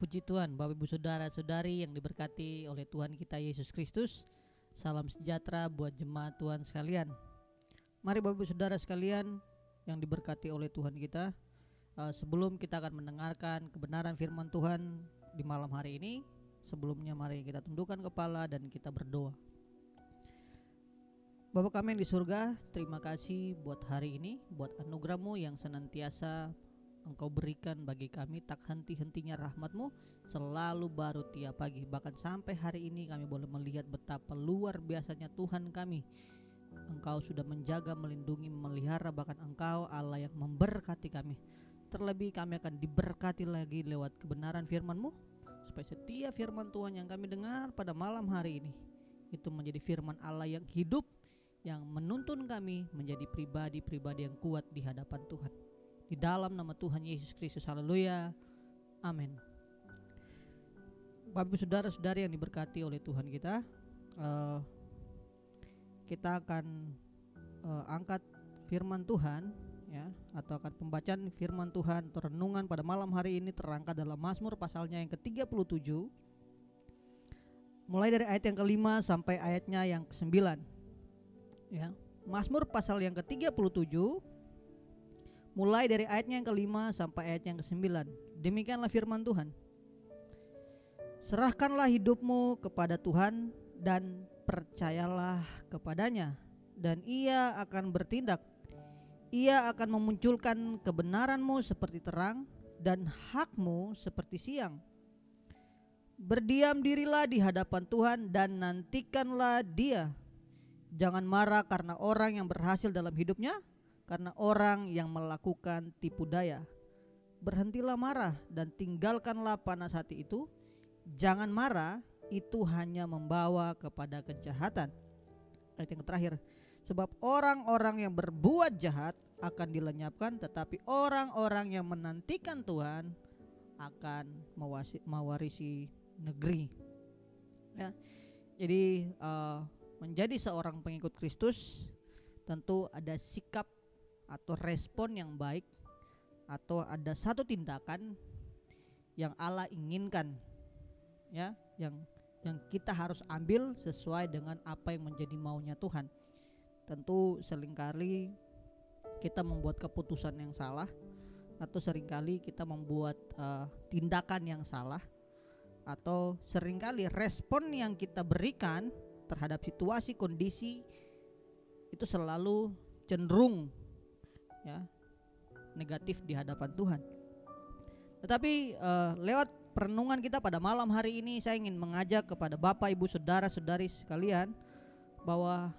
Puji Tuhan, Bapak Ibu Saudara-saudari yang diberkati oleh Tuhan kita Yesus Kristus. Salam sejahtera buat jemaat Tuhan sekalian. Mari Bapak Ibu Saudara sekalian yang diberkati oleh Tuhan kita, sebelum kita akan mendengarkan kebenaran firman Tuhan di malam hari ini, sebelumnya mari kita tundukkan kepala dan kita berdoa. Bapa kami yang di surga, terima kasih buat hari ini, buat anugerah-Mu yang senantiasa Engkau berikan bagi kami. Tak henti-hentinya rahmat-Mu selalu baru tiap pagi. Bahkan sampai hari ini kami boleh melihat betapa luar biasanya Tuhan kami. Engkau sudah menjaga, melindungi, memelihara. Bahkan Engkau Allah yang memberkati kami. Terlebih kami akan diberkati lagi lewat kebenaran firman-Mu, supaya setiap firman Tuhan yang kami dengar pada malam hari ini itu menjadi firman Allah yang hidup, yang menuntun kami menjadi pribadi-pribadi yang kuat di hadapan Tuhan. Di dalam nama Tuhan Yesus Kristus, haleluya, amin. Bapak saudara-saudari yang diberkati oleh Tuhan kita, kita akan angkat firman Tuhan, ya, atau akan pembacaan firman Tuhan atau renungan pada malam hari ini terangkat dalam Mazmur pasalnya yang ke-37, mulai dari ayat yang ke-5 sampai ayatnya yang ke-9. Ya, Mazmur pasal yang ke-37 mulai dari ayatnya yang ke-5 sampai ayat yang ke-9. Demikianlah firman Tuhan. Serahkanlah hidupmu kepada Tuhan dan percayalah kepadanya, dan Ia akan bertindak. Ia akan memunculkan kebenaranmu seperti terang dan hakmu seperti siang. Berdiam dirilah di hadapan Tuhan dan nantikanlah Dia. Jangan marah karena orang yang berhasil dalam hidupnya, karena orang yang melakukan tipu daya. Berhentilah marah dan tinggalkanlah panas hati itu. Jangan marah, itu hanya membawa kepada kejahatan. Ayat yang terakhir, sebab orang-orang yang berbuat jahat akan dilenyapkan, tetapi orang-orang yang menantikan Tuhan akan mewarisi negeri. Ya, jadi menjadi seorang pengikut Kristus tentu ada sikap atau respon yang baik, atau ada satu tindakan yang Allah inginkan, ya, yang kita harus ambil sesuai dengan apa yang menjadi maunya Tuhan. Tentu seringkali kita membuat keputusan yang salah, atau seringkali kita membuat tindakan yang salah, atau seringkali respon yang kita berikan terhadap situasi kondisi itu selalu cenderung, ya, negatif di hadapan Tuhan. Tetapi lewat perenungan kita pada malam hari ini, saya ingin mengajak kepada Bapak, Ibu, Saudara-saudari sekalian, bahwa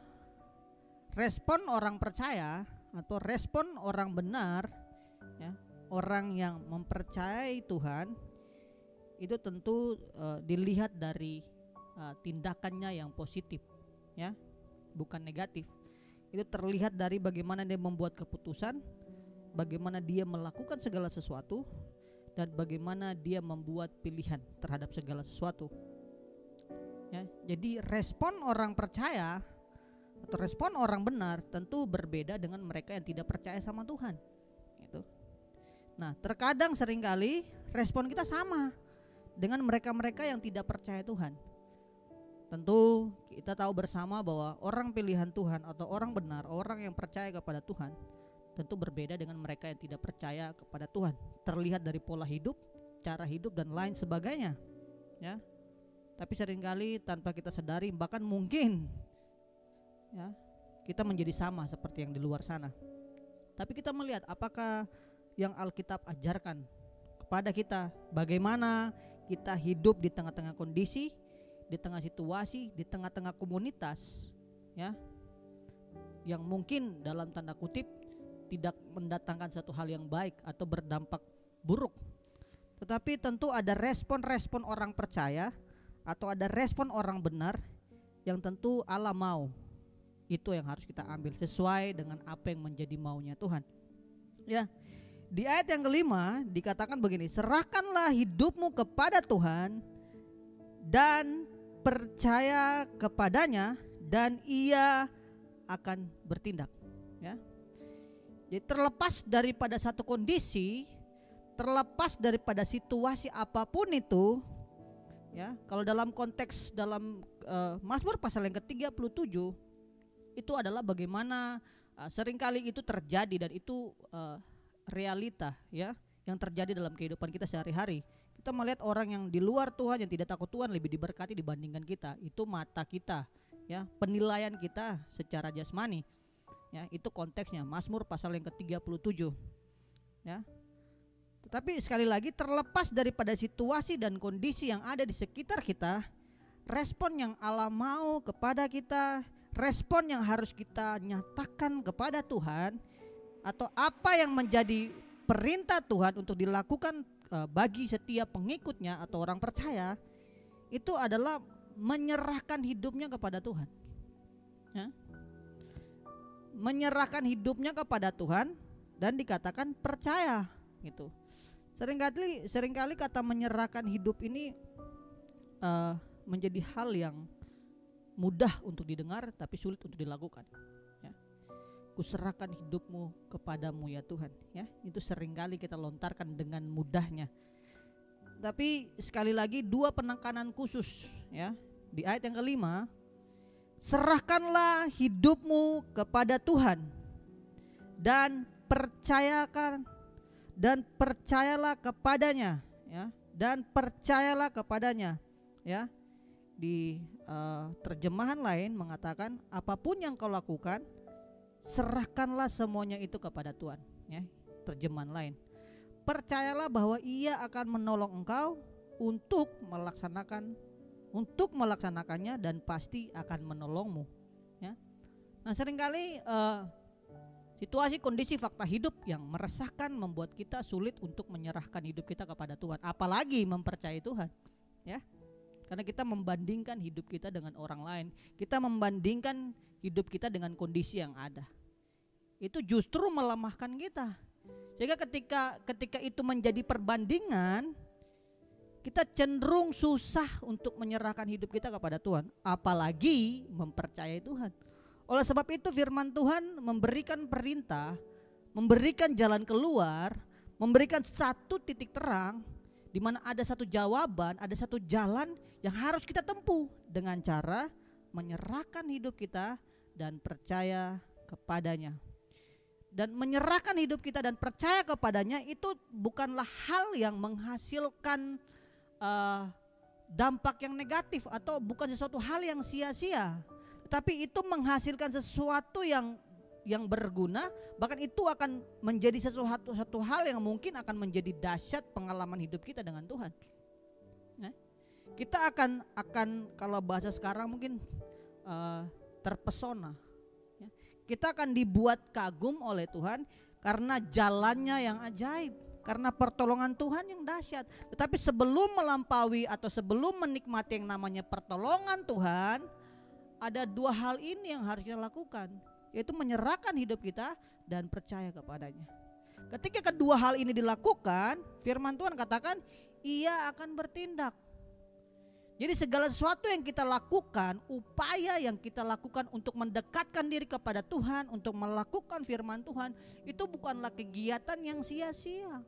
respon orang percaya atau respon orang benar, ya, orang yang mempercayai Tuhan, itu tentu dilihat dari tindakannya yang positif, ya, bukan negatif. Itu terlihat dari bagaimana dia membuat keputusan, bagaimana dia melakukan segala sesuatu, dan bagaimana dia membuat pilihan terhadap segala sesuatu. Ya, jadi respon orang percaya atau respon orang benar tentu berbeda dengan mereka yang tidak percaya sama Tuhan. Gitu. Nah, terkadang seringkali respon kita sama dengan mereka-mereka yang tidak percaya Tuhan. Tentu kita tahu bersama bahwa orang pilihan Tuhan atau orang benar, orang yang percaya kepada Tuhan, tentu berbeda dengan mereka yang tidak percaya kepada Tuhan. Terlihat dari pola hidup, cara hidup, dan lain sebagainya, ya. Tapi seringkali tanpa kita sadari, bahkan mungkin, ya, kita menjadi sama seperti yang di luar sana. Tapi kita melihat apakah yang Alkitab ajarkan kepada kita, bagaimana kita hidup di tengah-tengah kondisi, di tengah situasi, di tengah-tengah komunitas, ya, yang mungkin dalam tanda kutip tidak mendatangkan satu hal yang baik atau berdampak buruk. Tetapi tentu ada respon-respon orang percaya atau ada respon orang benar yang tentu Allah mau. Itu yang harus kita ambil sesuai dengan apa yang menjadi maunya Tuhan. Ya. Di ayat yang ke-5 dikatakan begini, serahkanlah hidupmu kepada Tuhan dan percaya kepadanya, dan Ia akan bertindak, ya. Jadi terlepas daripada satu kondisi, terlepas daripada situasi apapun itu, ya. Kalau dalam konteks dalam Mazmur pasal yang ke-37 itu adalah bagaimana seringkali itu terjadi dan itu realita, ya, yang terjadi dalam kehidupan kita sehari-hari. Kita melihat orang yang di luar Tuhan, yang tidak takut Tuhan, lebih diberkati dibandingkan kita. Itu mata kita, ya, penilaian kita secara jasmani, ya, itu konteksnya Mazmur pasal yang ke-37, ya. Tetapi sekali lagi, terlepas daripada situasi dan kondisi yang ada di sekitar kita, respon yang Allah mau kepada kita, respon yang harus kita nyatakan kepada Tuhan, atau apa yang menjadi perintah Tuhan untuk dilakukan bagi setiap pengikutnya atau orang percaya, itu adalah menyerahkan hidupnya kepada Tuhan, ya. Menyerahkan hidupnya kepada Tuhan dan dikatakan percaya, gitu. Seringkali kata menyerahkan hidup ini menjadi hal yang mudah untuk didengar tapi sulit untuk dilakukan, ya. Kuserahkan hidupmu kepadamu ya Tuhan, ya. Itu seringkali kita lontarkan dengan mudahnya. Tapi sekali lagi dua penekanan khusus, ya. Di ayat yang kelima, serahkanlah hidupmu kepada Tuhan dan percayalah kepadanya, ya. Dan percayalah kepadanya, ya. Di terjemahan lain mengatakan apapun yang kau lakukan, serahkanlah semuanya itu kepada Tuhan, ya. Terjemahan lain, percayalah bahwa Ia akan menolong engkau untuk melaksanakannya dan pasti akan menolongmu, ya. Nah, seringkali situasi, kondisi, fakta hidup yang meresahkan membuat kita sulit untuk menyerahkan hidup kita kepada Tuhan, apalagi mempercayai Tuhan, ya. Karena kita membandingkan hidup kita dengan orang lain, kita membandingkan hidup kita dengan kondisi yang ada. Itu justru melemahkan kita. Sehingga ketika itu menjadi perbandingan, kita cenderung susah untuk menyerahkan hidup kita kepada Tuhan, apalagi mempercayai Tuhan. Oleh sebab itu firman Tuhan memberikan perintah, memberikan jalan keluar, memberikan satu titik terang, di mana ada satu jawaban, ada satu jalan yang harus kita tempuh dengan cara menyerahkan hidup kita dan percaya kepadanya. Dan menyerahkan hidup kita dan percaya kepadanya itu bukanlah hal yang menghasilkan dampak yang negatif atau bukan sesuatu hal yang sia-sia, tapi itu menghasilkan sesuatu yang berguna. Bahkan itu akan menjadi satu hal yang mungkin akan menjadi dahsyat pengalaman hidup kita dengan Tuhan, nah, kita akan kalau bahasa sekarang mungkin terpesona, ya. Kita akan dibuat kagum oleh Tuhan karena jalannya yang ajaib, karena pertolongan Tuhan yang dahsyat. Tetapi sebelum melampaui atau sebelum menikmati yang namanya pertolongan Tuhan, ada dua hal ini yang harus kita lakukan, yaitu menyerahkan hidup kita dan percaya kepadanya. Ketika kedua hal ini dilakukan, firman Tuhan katakan Ia akan bertindak. Jadi segala sesuatu yang kita lakukan, upaya yang kita lakukan untuk mendekatkan diri kepada Tuhan, untuk melakukan firman Tuhan, itu bukanlah kegiatan yang sia-sia.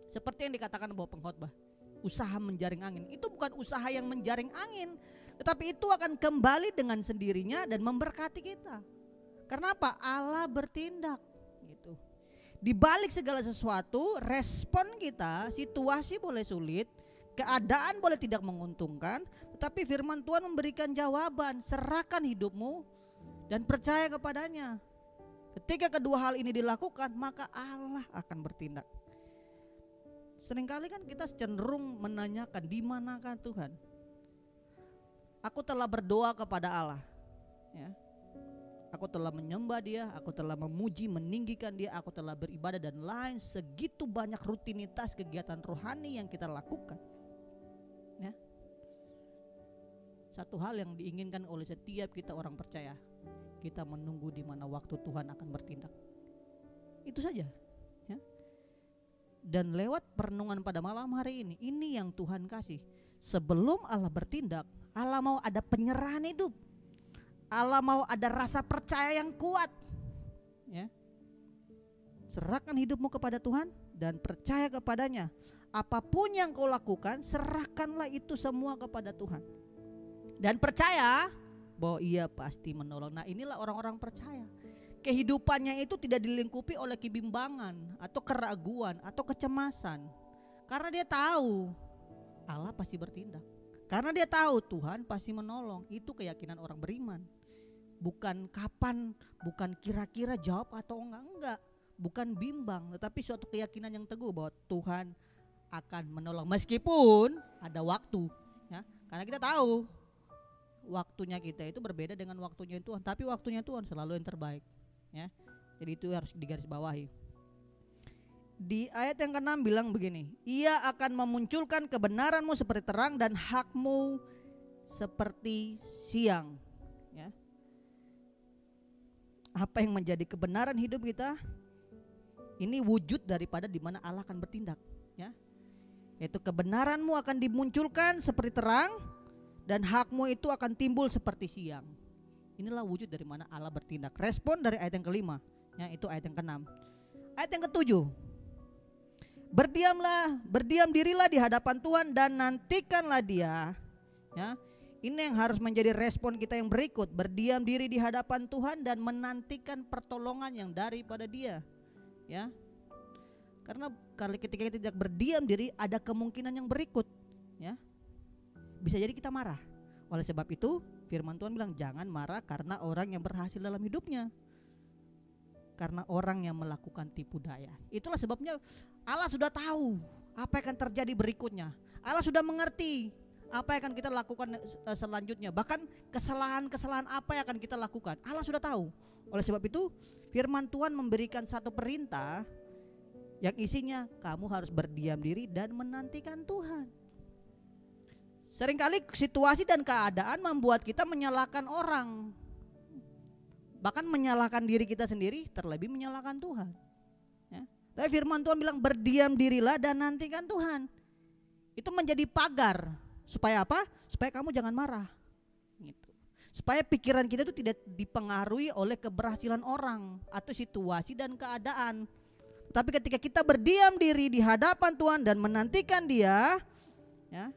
Seperti yang dikatakan bahwa pengkhotbah, usaha menjaring angin, itu bukan usaha yang menjaring angin, tetapi itu akan kembali dengan sendirinya dan memberkati kita. Karena apa? Allah bertindak, gitu. Di balik segala sesuatu, respon kita, situasi boleh sulit, keadaan boleh tidak menguntungkan, tetapi firman Tuhan memberikan jawaban, serahkan hidupmu dan percaya kepadanya. Ketika kedua hal ini dilakukan, maka Allah akan bertindak. Seringkali kan kita cenderung menanyakan, di manakah Tuhan? Aku telah berdoa kepada Allah, ya. Aku telah menyembah Dia, aku telah memuji, meninggikan Dia, aku telah beribadah dan lain segitu banyak rutinitas kegiatan rohani yang kita lakukan, ya. Satu hal yang diinginkan oleh setiap kita orang percaya, kita menunggu di mana waktu Tuhan akan bertindak. Itu saja, ya. Dan lewat perenungan pada malam hari ini yang Tuhan kasih. Sebelum Allah bertindak, Allah mau ada penyerahan hidup. Allah mau ada rasa percaya yang kuat, ya. Serahkan hidupmu kepada Tuhan dan percaya kepadanya. Apapun yang kau lakukan, serahkanlah itu semua kepada Tuhan. Dan percaya bahwa Ia pasti menolong. Nah, inilah orang-orang percaya. Kehidupannya itu tidak dilingkupi oleh kebimbangan atau keraguan atau kecemasan. Karena dia tahu Allah pasti bertindak. Karena dia tahu Tuhan pasti menolong. Itu keyakinan orang beriman. Bukan kapan, bukan kira-kira jawab atau enggak. Bukan bimbang, tetapi suatu keyakinan yang teguh bahwa Tuhan akan menolong meskipun ada waktu, ya. Karena kita tahu waktunya kita itu berbeda dengan waktunya Tuhan, tapi waktunya Tuhan selalu yang terbaik, ya. Jadi itu harus digarisbawahi. Di ayat yang ke-6 bilang begini, Ia akan memunculkan kebenaranmu seperti terang dan hakmu seperti siang, ya. Apa yang menjadi kebenaran hidup kita? Ini wujud daripada di mana Allah akan bertindak, ya. Yaitu kebenaranmu akan dimunculkan seperti terang dan hakmu itu akan timbul seperti siang. Inilah wujud dari mana Allah bertindak. Respon dari ayat yang ke-5, ya, itu ayat yang ke-6. Ayat yang ke-7, berdiam dirilah di hadapan Tuhan dan nantikanlah Dia, ya. Ini yang harus menjadi respon kita yang berikut. Berdiam diri di hadapan Tuhan dan menantikan pertolongan yang daripada Dia, ya. Karena kalau ketika kita tidak berdiam diri, ada kemungkinan yang berikut, ya. Bisa jadi kita marah. Oleh sebab itu firman Tuhan bilang jangan marah karena orang yang berhasil dalam hidupnya, karena orang yang melakukan tipu daya. Itulah sebabnya Allah sudah tahu apa yang akan terjadi berikutnya. Allah sudah mengerti apa yang akan kita lakukan selanjutnya. Bahkan kesalahan-kesalahan apa yang akan kita lakukan, Allah sudah tahu. Oleh sebab itu firman Tuhan memberikan satu perintah yang isinya kamu harus berdiam diri dan menantikan Tuhan. Seringkali situasi dan keadaan membuat kita menyalahkan orang, bahkan menyalahkan diri kita sendiri, terlebih menyalahkan Tuhan, ya. Tapi firman Tuhan bilang berdiam dirilah dan nantikan Tuhan. Itu menjadi pagar supaya apa? Supaya kamu jangan marah, gitu. Supaya pikiran kita itu tidak dipengaruhi oleh keberhasilan orang atau situasi dan keadaan. Tapi ketika kita berdiam diri di hadapan Tuhan dan menantikan Dia, ya,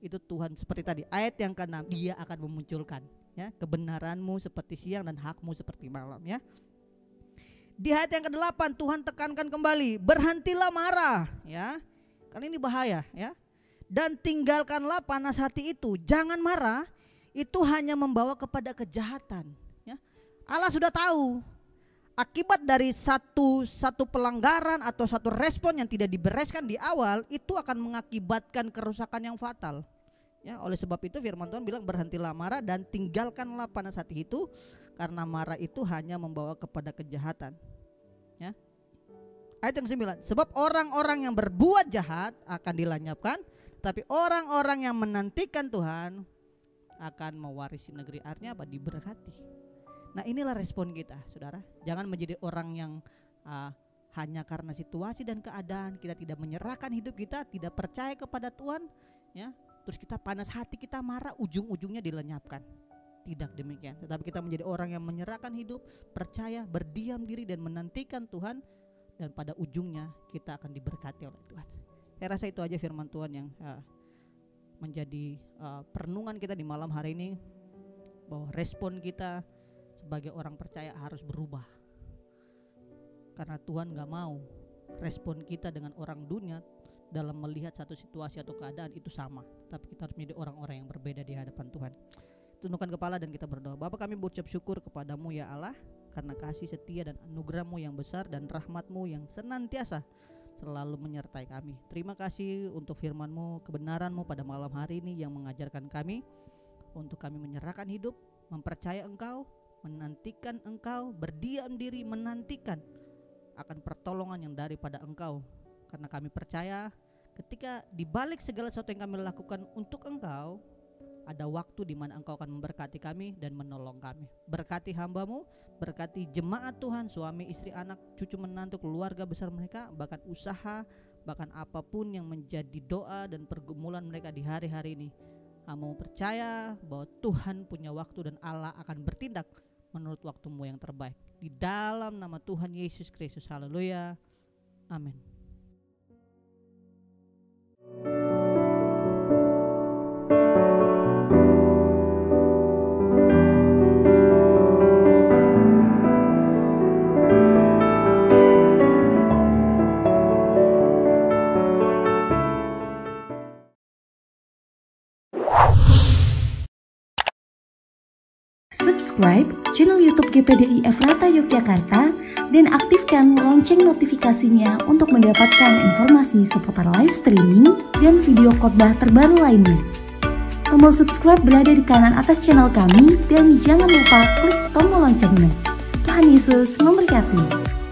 itu Tuhan seperti tadi ayat yang ke-6, Dia akan memunculkan, ya, kebenaranmu seperti siang dan hakmu seperti malam, ya. Di ayat yang ke-8 Tuhan tekankan kembali, berhentilah marah, ya. Karena ini bahaya, ya. Dan tinggalkanlah panas hati itu. Jangan marah, itu hanya membawa kepada kejahatan, ya. Allah sudah tahu akibat dari satu pelanggaran atau satu respon yang tidak dibereskan di awal itu akan mengakibatkan kerusakan yang fatal, ya. Oleh sebab itu firman Tuhan bilang berhentilah marah dan tinggalkanlah panas hati itu, karena marah itu hanya membawa kepada kejahatan, ya. Ayat yang 9, sebab orang-orang yang berbuat jahat akan dilenyapkan, tapi orang-orang yang menantikan Tuhan akan mewarisi negeri. Artinya apa? Diberkati. Nah, inilah respon kita, saudara. Jangan menjadi orang yang hanya karena situasi dan keadaan kita tidak menyerahkan hidup kita, tidak percaya kepada Tuhan, ya. Terus kita panas hati, kita marah, ujung-ujungnya dilenyapkan. Tidak demikian. Tetapi kita menjadi orang yang menyerahkan hidup, percaya, berdiam diri dan menantikan Tuhan, dan pada ujungnya kita akan diberkati oleh Tuhan. Saya rasa itu aja firman Tuhan yang menjadi perenungan kita di malam hari ini, bahwa respon kita sebagai orang percaya harus berubah. Karena Tuhan gak mau respon kita dengan orang dunia dalam melihat satu situasi atau keadaan itu sama. Tapi kita harus menjadi orang-orang yang berbeda di hadapan Tuhan. Tundukkan kepala dan kita berdoa. Bapa, kami berucap syukur kepadamu ya Allah, karena kasih setia dan anugerah-Mu yang besar dan rahmat-Mu yang senantiasa selalu menyertai kami. Terima kasih untuk firman-Mu, kebenaran-Mu pada malam hari ini yang mengajarkan kami untuk kami menyerahkan hidup, mempercaya Engkau, menantikan Engkau, berdiam diri menantikan akan pertolongan yang daripada Engkau. Karena kami percaya ketika dibalik segala sesuatu yang kami lakukan untuk Engkau, ada waktu di mana Engkau akan memberkati kami dan menolong kami. Berkati hamba-Mu, berkati jemaat Tuhan, suami, istri, anak, cucu, menantu, keluarga besar mereka, bahkan usaha, bahkan apapun yang menjadi doa dan pergumulan mereka di hari-hari ini. Kamu percaya bahwa Tuhan punya waktu dan Allah akan bertindak menurut waktu-Mu yang terbaik. Di dalam nama Tuhan Yesus Kristus, haleluya, Amin. Subscribe channel YouTube GPDI Efrata Yogyakarta dan aktifkan lonceng notifikasinya untuk mendapatkan informasi seputar live streaming dan video khotbah terbaru lainnya. Tombol subscribe berada di kanan atas channel kami dan jangan lupa klik tombol loncengnya. Tuhan Yesus memberkati.